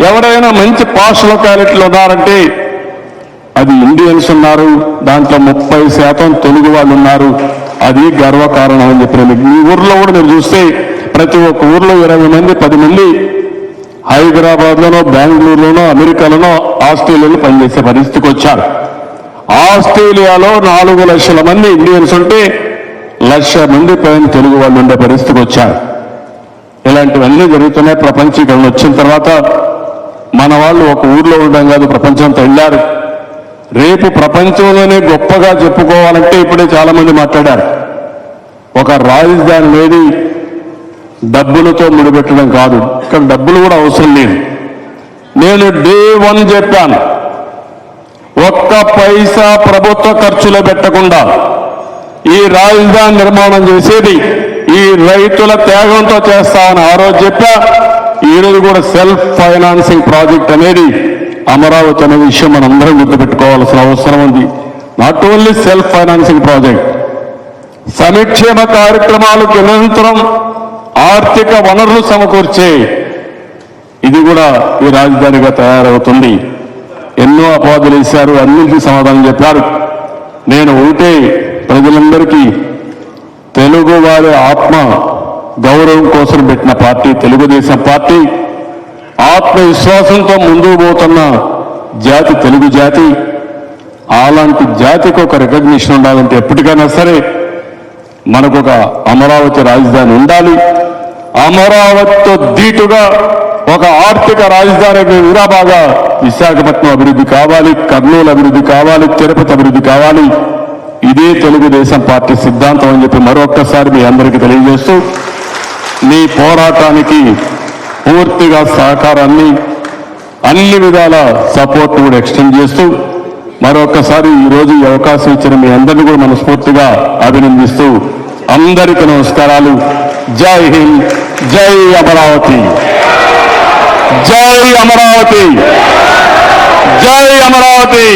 ఎవరైనా మంచి పాష్ లొకాలిటీలు ఉన్నారంటే అది ఇండియన్స్ ఉన్నారు. దాంట్లో 30% తెలుగు వాళ్ళు ఉన్నారు. అది గర్వకారణం అని చెప్పిన. మీ ఊర్లో కూడా మీరు చూస్తే ప్రతి ఒక్క ఊర్లో 20 మంది 10 మంది హైదరాబాద్లోనో, బెంగళూరులోనో, అమెరికాలోనో, ఆస్ట్రేలియాలో పనిచేసే పరిస్థితికి వచ్చారు. ఆస్ట్రేలియాలో 4 లక్షల మంది ఇండియన్స్ ఉంటే 1,00,000 మంది పైన తెలుగు వాళ్ళు ఉండే పరిస్థితికి వచ్చారు. ఇలాంటివన్నీ జరుగుతున్నాయి. ప్రపంచీకరణ వచ్చిన తర్వాత మన వాళ్ళు ఒక ఊర్లో ఉండడం కాదు, ప్రపంచంతో వెళ్ళారు. రేపు ప్రపంచంలోనే గొప్పగా చెప్పుకోవాలంటే ఇప్పుడే చాలా మంది మాట్లాడారు, ఒక రాజధాని అనేది డబ్బులతో ముడిపెట్టడం కాదు, ఇక్కడ డబ్బులు కూడా అవసరం లేదు. నేను డే 1 చెప్పాను, ఒక్క పైసా ప్రభుత్వ ఖర్చులో పెట్టకుండా ఈ రాజధాని నిర్మాణం చేసేది ఈ రైతుల త్యాగంతో చేస్తామని ఆ రోజు చెప్పా. ఈరోజు కూడా సెల్ఫ్ ఫైనాన్సింగ్ ప్రాజెక్ట్ అనేది అమరావతి అనే విషయం మనందరం గుర్తుపెట్టుకోవాల్సిన అవసరం ఉంది. Not only self financing project, సంక్షేమ కార్యక్రమాలకు నిరంతరం ఆర్థిక వనరులు సమకూర్చే ఇది కూడా ఈ రాజధానిగా తయారవుతుంది. ఎన్నో అపవాదులు వేశారు, అన్నింటికీ సమాధానం చెప్పారు. నేను ఒకటే ప్రజలందరికీ, తెలుగు వారి ఆత్మ గౌరవం కోసం పెట్టిన పార్టీ తెలుగుదేశం పార్టీ. ఆత్మవిశ్వాసంతో ముందుకు పోతున్న జాతి తెలుగు జాతి. అలాంటి జాతికి ఒక రికగ్నిషన్ ఉండాలంటే ఎప్పటికైనా సరే మనకొక అమరావతి రాజధాని ఉండాలి. అమరావతితో దీటుగా ఒక ఆర్థిక రాజధాని విరాబాగా విశాఖపట్నం అభివృద్ధి కావాలి, కర్నూలు అభివృద్ధి కావాలి, తిరుపతి అభివృద్ధి కావాలి. ఇదే తెలుగుదేశం పార్టీ సిద్ధాంతం అని చెప్పి మరొక్కసారి మీ అందరికీ తెలియజేస్తూ, మీ పోరాటానికి పూర్తిగా సహకారాన్ని అన్ని విధాల సపోర్ట్ కూడా ఎక్స్టెండ్ చేస్తూ మరొక్కసారి ఈరోజు ఈ అవకాశం ఇచ్చిన మీ అందరినీ కూడా మనస్ఫూర్తిగా అభినందిస్తూ అందరికీ నమస్కారాలు. జై హింద్, జై అమరావతి, జై అమరావతి, జై అమరావతి.